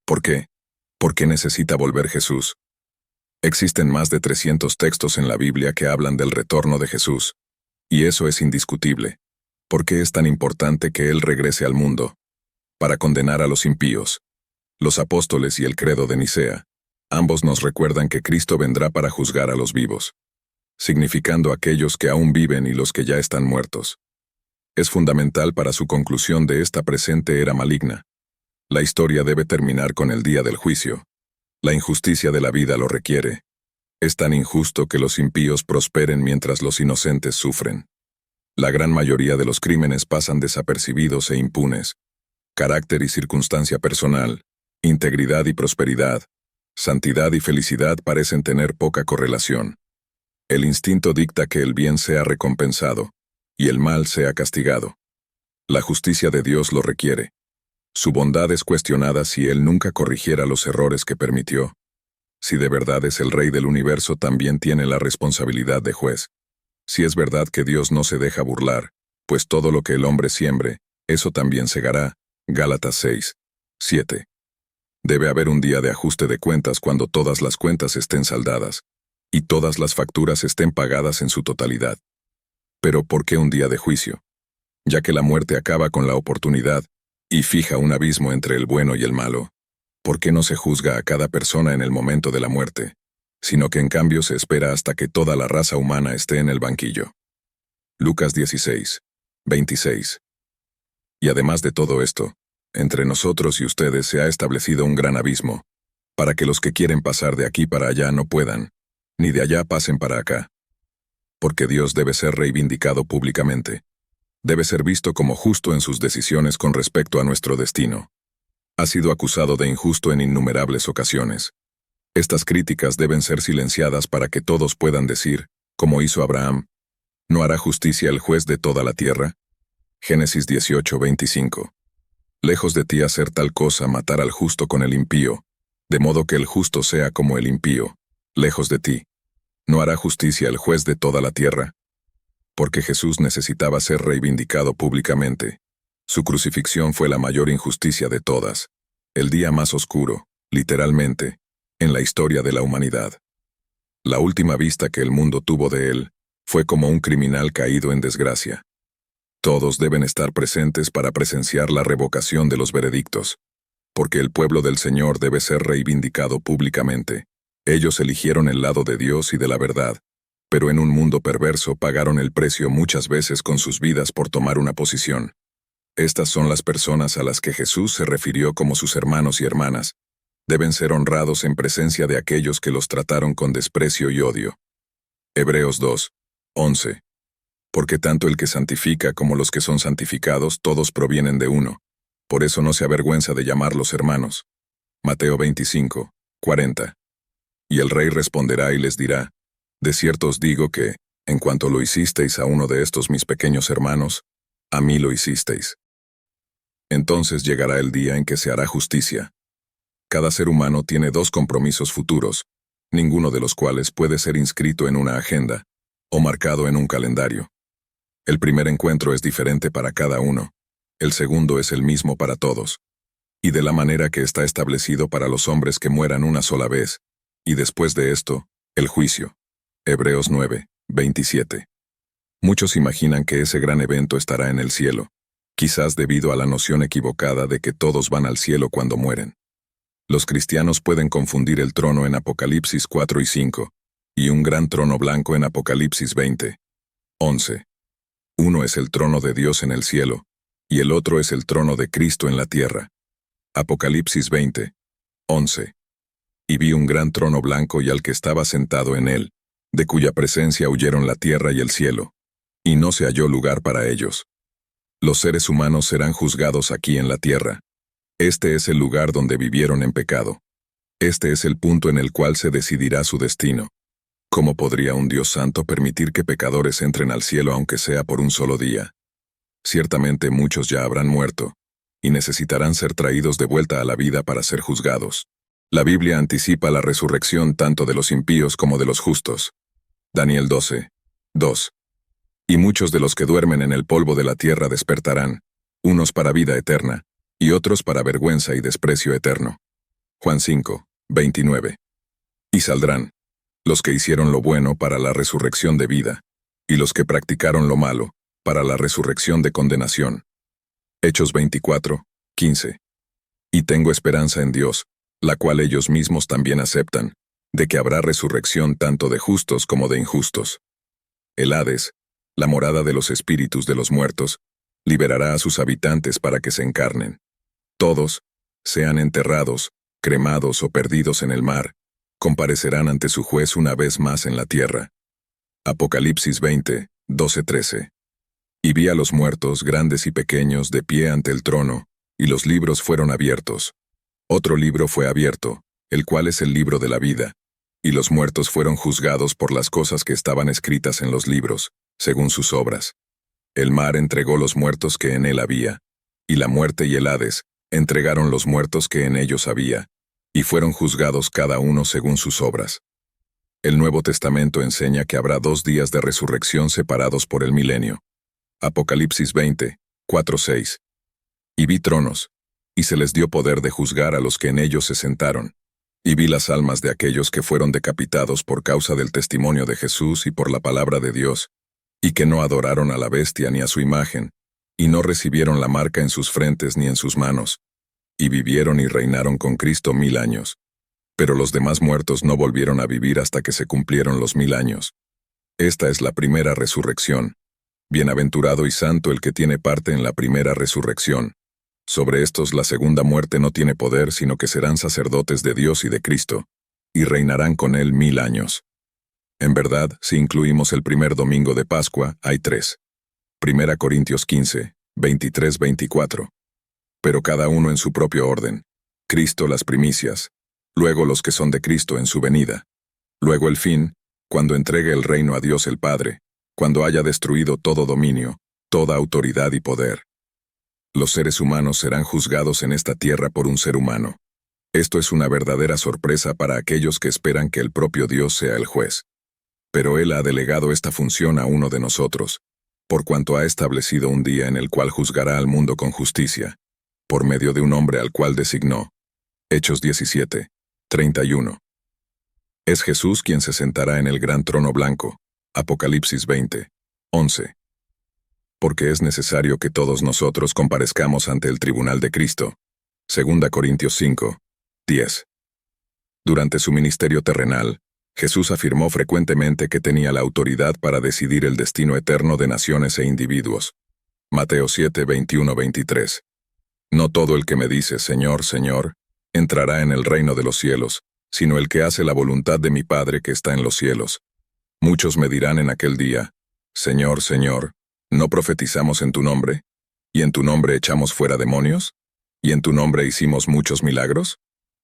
¿Por qué? ¿Por qué necesita volver Jesús? Existen más de 300 textos en la Biblia que hablan del retorno de Jesús, y eso es indiscutible. ¿Por qué es tan importante que Él regrese al mundo? Para condenar a los impíos. Los apóstoles y el credo de Nicea, ambos nos recuerdan que Cristo vendrá para juzgar a los vivos, significando aquellos que aún viven y los que ya están muertos. Es fundamental para su conclusión de esta presente era maligna. La historia debe terminar con el día del juicio. La injusticia de la vida lo requiere. Es tan injusto que los impíos prosperen mientras los inocentes sufren. La gran mayoría de los crímenes pasan desapercibidos e impunes. Carácter y circunstancia personal, integridad y prosperidad, santidad y felicidad parecen tener poca correlación. El instinto dicta que el bien sea recompensado y el mal sea castigado. La justicia de Dios lo requiere. Su bondad es cuestionada si Él nunca corrigiera los errores que permitió. Si de verdad es el Rey del universo, también tiene la responsabilidad de juez. Si es verdad que Dios no se deja burlar, pues todo lo que el hombre siembre, eso también segará. Gálatas 6, 7. Debe haber un día de ajuste de cuentas cuando todas las cuentas estén saldadas, y todas las facturas estén pagadas en su totalidad. Pero ¿por qué un día de juicio? Ya que la muerte acaba con la oportunidad, y fija un abismo entre el bueno y el malo. ¿Por qué no se juzga a cada persona en el momento de la muerte, sino que en cambio se espera hasta que toda la raza humana esté en el banquillo? Lucas 16, 26. Y además de todo esto, entre nosotros y ustedes se ha establecido un gran abismo, para que los que quieren pasar de aquí para allá no puedan, ni de allá pasen para acá. Porque Dios debe ser reivindicado públicamente. Debe ser visto como justo en sus decisiones con respecto a nuestro destino. Ha sido acusado de injusto en innumerables ocasiones. Estas críticas deben ser silenciadas para que todos puedan decir, como hizo Abraham, ¿no hará justicia el juez de toda la tierra? Génesis 18, 25. Lejos de ti hacer tal cosa, matar al justo con el impío, de modo que el justo sea como el impío, lejos de ti. ¿No hará justicia el juez de toda la tierra? Porque Jesús necesitaba ser reivindicado públicamente. Su crucifixión fue la mayor injusticia de todas, el día más oscuro, literalmente, en la historia de la humanidad. La última vista que el mundo tuvo de él fue como un criminal caído en desgracia. Todos deben estar presentes para presenciar la revocación de los veredictos, porque el pueblo del Señor debe ser reivindicado públicamente. Ellos eligieron el lado de Dios y de la verdad, pero en un mundo perverso pagaron el precio muchas veces con sus vidas por tomar una posición. Estas son las personas a las que Jesús se refirió como sus hermanos y hermanas. Deben ser honrados en presencia de aquellos que los trataron con desprecio y odio. Hebreos 2, 11. Porque tanto el que santifica como los que son santificados todos provienen de uno. Por eso no se avergüenza de llamarlos hermanos. Mateo 25, 40. Y el rey responderá y les dirá, de cierto os digo que, en cuanto lo hicisteis a uno de estos mis pequeños hermanos, a mí lo hicisteis. Entonces llegará el día en que se hará justicia. Cada ser humano tiene dos compromisos futuros, ninguno de los cuales puede ser inscrito en una agenda o marcado en un calendario. El primer encuentro es diferente para cada uno, el segundo es el mismo para todos, y de la manera que está establecido para los hombres que mueran una sola vez, y después de esto, el juicio. Hebreos 9, 27. Muchos imaginan que ese gran evento estará en el cielo, quizás debido a la noción equivocada de que todos van al cielo cuando mueren. Los cristianos pueden confundir el trono en Apocalipsis 4 y 5, y un gran trono blanco en Apocalipsis 20, 11. Uno es el trono de Dios en el cielo, y el otro es el trono de Cristo en la tierra. Apocalipsis 20, 11. Y vi un gran trono blanco y al que estaba sentado en él, de cuya presencia huyeron la tierra y el cielo, y no se halló lugar para ellos. Los seres humanos serán juzgados aquí en la tierra. Este es el lugar donde vivieron en pecado. Este es el punto en el cual se decidirá su destino. ¿Cómo podría un Dios santo permitir que pecadores entren al cielo aunque sea por un solo día? Ciertamente muchos ya habrán muerto, y necesitarán ser traídos de vuelta a la vida para ser juzgados. La Biblia anticipa la resurrección tanto de los impíos como de los justos. Daniel 12, 2. Y muchos de los que duermen en el polvo de la tierra despertarán, unos para vida eterna, y otros para vergüenza y desprecio eterno. Juan 5, 29. Y saldrán los que hicieron lo bueno para la resurrección de vida, y los que practicaron lo malo para la resurrección de condenación. Hechos 24, 15. Y tengo esperanza en Dios, la cual ellos mismos también aceptan, de que habrá resurrección tanto de justos como de injustos. El Hades, la morada de los espíritus de los muertos, liberará a sus habitantes para que se encarnen. Todos, sean enterrados, cremados o perdidos en el mar, comparecerán ante su juez una vez más en la tierra. Apocalipsis 20, 12-13. Y vi a los muertos, grandes y pequeños, de pie ante el trono, y los libros fueron abiertos. Otro libro fue abierto, el cual es el libro de la vida, y los muertos fueron juzgados por las cosas que estaban escritas en los libros, según sus obras. El mar entregó los muertos que en él había, y la muerte y el Hades entregaron los muertos que en ellos había, y fueron juzgados cada uno según sus obras. El Nuevo Testamento enseña que habrá 2 días de resurrección separados por el milenio. Apocalipsis 20, 4-6. Y vi tronos, y se les dio poder de juzgar a los que en ellos se sentaron. Y vi las almas de aquellos que fueron decapitados por causa del testimonio de Jesús y por la palabra de Dios, y que no adoraron a la bestia ni a su imagen, y no recibieron la marca en sus frentes ni en sus manos, y vivieron y reinaron con Cristo 1000 años. Pero los demás muertos no volvieron a vivir hasta que se cumplieron los 1000 años. Esta es la primera resurrección. Bienaventurado y santo el que tiene parte en la primera resurrección. Sobre estos la segunda muerte no tiene poder, sino que serán sacerdotes de Dios y de Cristo, y reinarán con él 1000 años. En verdad, si incluimos el primer domingo de Pascua, hay 3. 1 Corintios 15, 23-24. Pero cada uno en su propio orden. Cristo las primicias, luego los que son de Cristo en su venida. Luego el fin, cuando entregue el reino a Dios el Padre, cuando haya destruido todo dominio, toda autoridad y poder. Los seres humanos serán juzgados en esta tierra por un ser humano. Esto es una verdadera sorpresa para aquellos que esperan que el propio Dios sea el juez. Pero Él ha delegado esta función a uno de nosotros, por cuanto ha establecido un día en el cual juzgará al mundo con justicia, por medio de un hombre al cual designó. Hechos 17, 31. Es Jesús quien se sentará en el gran trono blanco. Apocalipsis 20, 11. Porque es necesario que todos nosotros comparezcamos ante el tribunal de Cristo. 2 Corintios 5, 10. Durante su ministerio terrenal, Jesús afirmó frecuentemente que tenía la autoridad para decidir el destino eterno de naciones e individuos. Mateo 7, 21-23. No todo el que me dice, Señor, Señor, entrará en el reino de los cielos, sino el que hace la voluntad de mi Padre que está en los cielos. Muchos me dirán en aquel día, Señor, Señor, ¿no profetizamos en tu nombre? ¿Y en tu nombre echamos fuera demonios? ¿Y en tu nombre hicimos muchos milagros?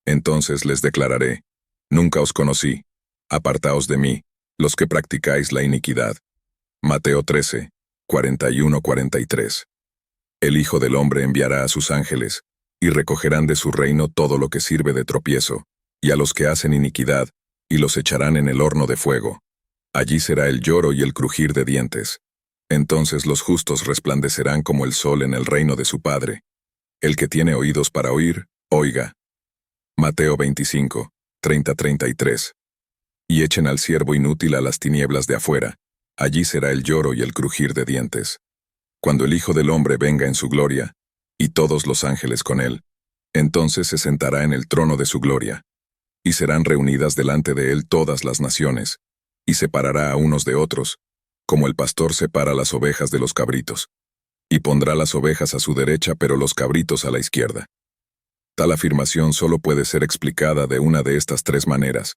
Entonces les declararé, nunca os conocí, apartaos de mí, los que practicáis la iniquidad. Mateo 13, 41-43. El Hijo del Hombre enviará a sus ángeles, y recogerán de su reino todo lo que sirve de tropiezo, y a los que hacen iniquidad, y los echarán en el horno de fuego. Allí será el lloro y el crujir de dientes. Entonces los justos resplandecerán como el sol en el reino de su Padre. El que tiene oídos para oír, oiga. Mateo 25, 30-33. Y echen al siervo inútil a las tinieblas de afuera. Allí será el lloro y el crujir de dientes. Cuando el Hijo del Hombre venga en su gloria, y todos los ángeles con él, entonces se sentará en el trono de su gloria. Y serán reunidas delante de él todas las naciones, y separará a unos de otros, como el pastor separa las ovejas de los cabritos. Y pondrá las ovejas a su derecha pero los cabritos a la izquierda. Tal afirmación solo puede ser explicada de una de estas 3 maneras.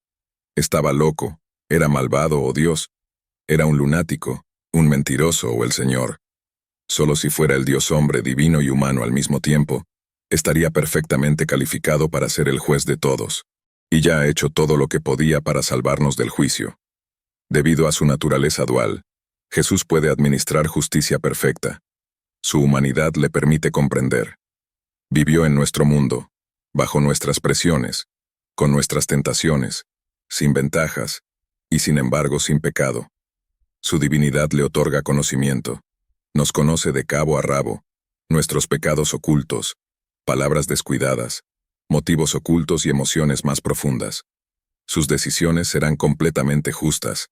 Estaba loco, era malvado o Dios, era un lunático, un mentiroso o el Señor. Solo si fuera el Dios hombre divino y humano al mismo tiempo, estaría perfectamente calificado para ser el juez de todos, y ya ha hecho todo lo que podía para salvarnos del juicio. Debido a su naturaleza dual, Jesús puede administrar justicia perfecta. Su humanidad le permite comprender. Vivió en nuestro mundo, bajo nuestras presiones, con nuestras tentaciones, sin ventajas, y sin embargo sin pecado. Su divinidad le otorga conocimiento. Nos conoce de cabo a rabo, nuestros pecados ocultos, palabras descuidadas, motivos ocultos y emociones más profundas. Sus decisiones serán completamente justas.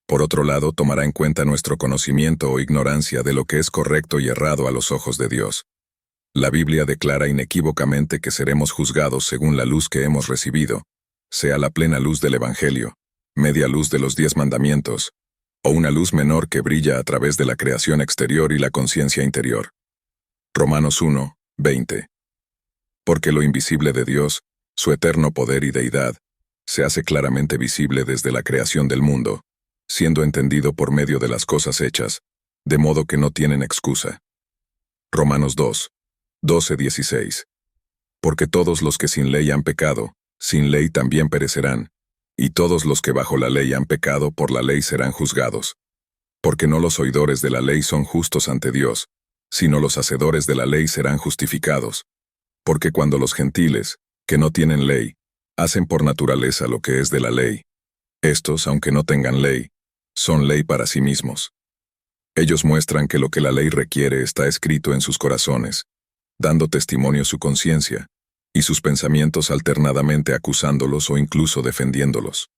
Por otro lado, tomará en cuenta nuestro conocimiento o ignorancia de lo que es correcto y errado a los ojos de Dios. La Biblia declara inequívocamente que seremos juzgados según la luz que hemos recibido, sea la plena luz del Evangelio, media luz de los 10 mandamientos, o una luz menor que brilla a través de la creación exterior y la conciencia interior. Romanos 1, 20. Porque lo invisible de Dios, su eterno poder y deidad, se hace claramente visible desde la creación del mundo, siendo entendido por medio de las cosas hechas, de modo que no tienen excusa. Romanos 2, 12-16. Porque todos los que sin ley han pecado, sin ley también perecerán, y todos los que bajo la ley han pecado por la ley serán juzgados. Porque no los oidores de la ley son justos ante Dios, sino los hacedores de la ley serán justificados. Porque cuando los gentiles, que no tienen ley, hacen por naturaleza lo que es de la ley, estos, aunque no tengan ley, son ley para sí mismos. Ellos muestran que lo que la ley requiere está escrito en sus corazones, dando testimonio su conciencia, y sus pensamientos alternadamente acusándolos o incluso defendiéndolos.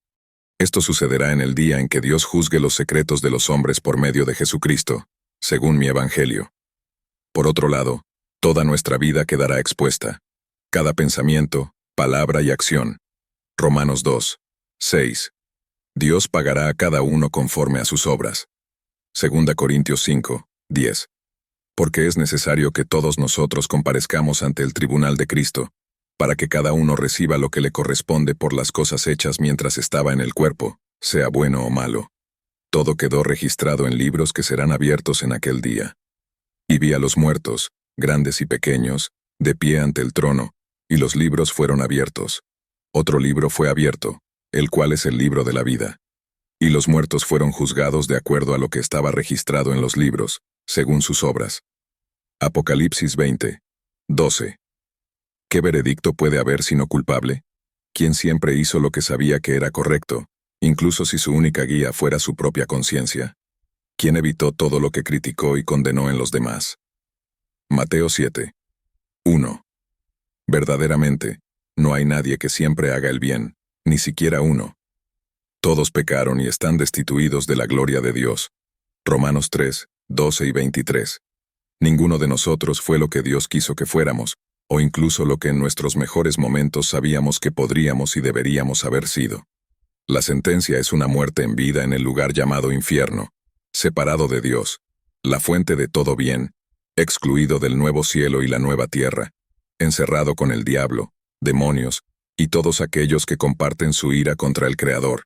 Esto sucederá en el día en que Dios juzgue los secretos de los hombres por medio de Jesucristo, según mi Evangelio. Por otro lado, toda nuestra vida quedará expuesta. Cada pensamiento, palabra y acción. Romanos 2, 6. Dios pagará a cada uno conforme a sus obras. 2 Corintios 5, 10. Porque es necesario que todos nosotros comparezcamos ante el tribunal de Cristo, para que cada uno reciba lo que le corresponde por las cosas hechas mientras estaba en el cuerpo, sea bueno o malo. Todo quedó registrado en libros que serán abiertos en aquel día. Y vi a los muertos, grandes y pequeños, de pie ante el trono, y los libros fueron abiertos. Otro libro fue abierto, el cual es el libro de la vida. Y los muertos fueron juzgados de acuerdo a lo que estaba registrado en los libros, según sus obras. Apocalipsis 20, 12. ¿Qué veredicto puede haber sino culpable? Quien siempre hizo lo que sabía que era correcto, incluso si su única guía fuera su propia conciencia. ¿Quién evitó todo lo que criticó y condenó en los demás? Mateo 7, 1. Verdaderamente, no hay nadie que siempre haga el bien, ni siquiera uno. Todos pecaron y están destituidos de la gloria de Dios. Romanos 3, 12 y 23. Ninguno de nosotros fue lo que Dios quiso que fuéramos, o incluso lo que en nuestros mejores momentos sabíamos que podríamos y deberíamos haber sido. La sentencia es una muerte en vida en el lugar llamado infierno, separado de Dios, la fuente de todo bien, excluido del nuevo cielo y la nueva tierra, encerrado con el diablo, demonios, y todos aquellos que comparten su ira contra el Creador,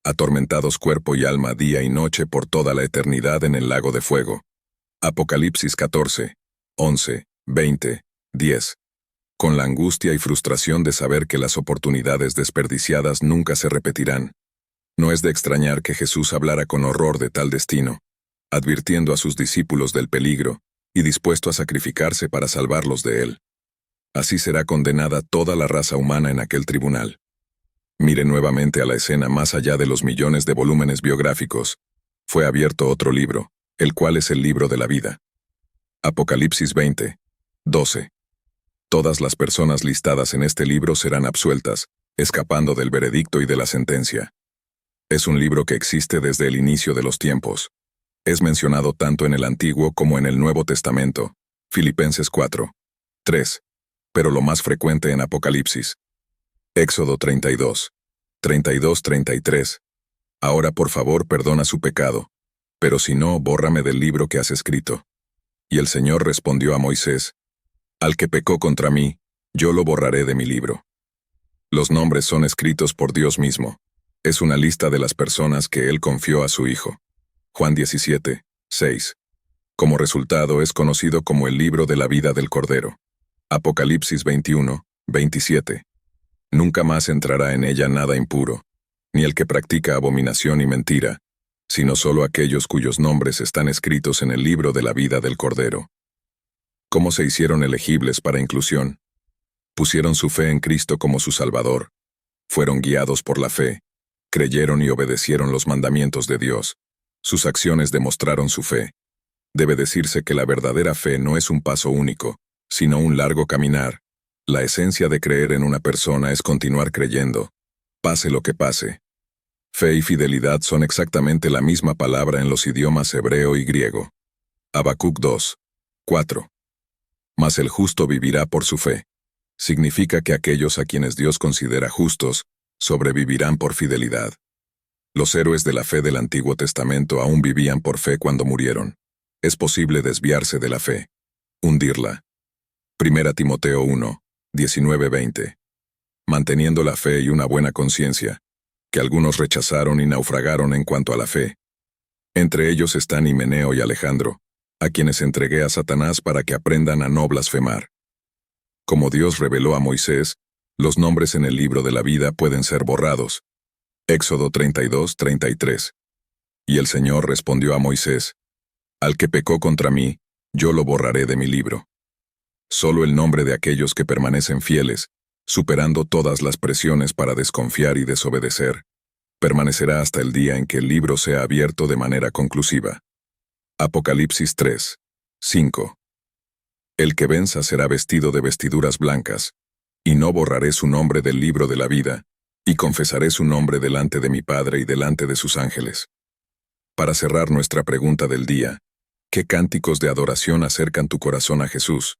atormentados cuerpo y alma día y noche por toda la eternidad en el lago de fuego. Apocalipsis 14, 11, 20, 10. Con la angustia y frustración de saber que las oportunidades desperdiciadas nunca se repetirán. No es de extrañar que Jesús hablara con horror de tal destino, advirtiendo a sus discípulos del peligro y dispuesto a sacrificarse para salvarlos de él. Así será condenada toda la raza humana en aquel tribunal. Mire nuevamente a la escena más allá de los millones de volúmenes biográficos. Fue abierto otro libro, el cual es el libro de la vida. Apocalipsis 20, 12. Todas las personas listadas en este libro serán absueltas, escapando del veredicto y de la sentencia. Es un libro que existe desde el inicio de los tiempos. Es mencionado tanto en el Antiguo como en el Nuevo Testamento, Filipenses 4, 3, pero lo más frecuente en Apocalipsis. Éxodo 32, 32-33. Ahora por favor perdona su pecado, pero si no, bórrame del libro que has escrito. Y el Señor respondió a Moisés, al que pecó contra mí, yo lo borraré de mi libro. Los nombres son escritos por Dios mismo. Es una lista de las personas que Él confió a su Hijo. Juan 17, 6. Como resultado es conocido como el libro de la vida del Cordero. Apocalipsis 21, 27. Nunca más entrará en ella nada impuro, ni el que practica abominación y mentira, sino solo aquellos cuyos nombres están escritos en el libro de la vida del Cordero. ¿Cómo se hicieron elegibles para inclusión? Pusieron su fe en Cristo como su Salvador. Fueron guiados por la fe. Creyeron y obedecieron los mandamientos de Dios. Sus acciones demostraron su fe. Debe decirse que la verdadera fe no es un paso único, sino un largo caminar. La esencia de creer en una persona es continuar creyendo, pase lo que pase. Fe y fidelidad son exactamente la misma palabra en los idiomas hebreo y griego. Habacuc 2, 4. Mas el justo vivirá por su fe. Significa que aquellos a quienes Dios considera justos, sobrevivirán por fidelidad. Los héroes de la fe del Antiguo Testamento aún vivían por fe cuando murieron. Es posible desviarse de la fe, hundirla. 1 Timoteo 1, 19-20. Manteniendo la fe y una buena conciencia, que algunos rechazaron y naufragaron en cuanto a la fe. Entre ellos están Himeneo y Alejandro, a quienes entregué a Satanás para que aprendan a no blasfemar. Como Dios reveló a Moisés, los nombres en el libro de la vida pueden ser borrados. Éxodo 32, 33. Y el Señor respondió a Moisés: Al que pecó contra mí, yo lo borraré de mi libro. Solo el nombre de aquellos que permanecen fieles, superando todas las presiones para desconfiar y desobedecer, permanecerá hasta el día en que el libro sea abierto de manera conclusiva. Apocalipsis 3, 5. El que venza será vestido de vestiduras blancas, y no borraré su nombre del libro de la vida, y confesaré su nombre delante de mi Padre y delante de sus ángeles. Para cerrar nuestra pregunta del día, ¿qué cánticos de adoración acercan tu corazón a Jesús?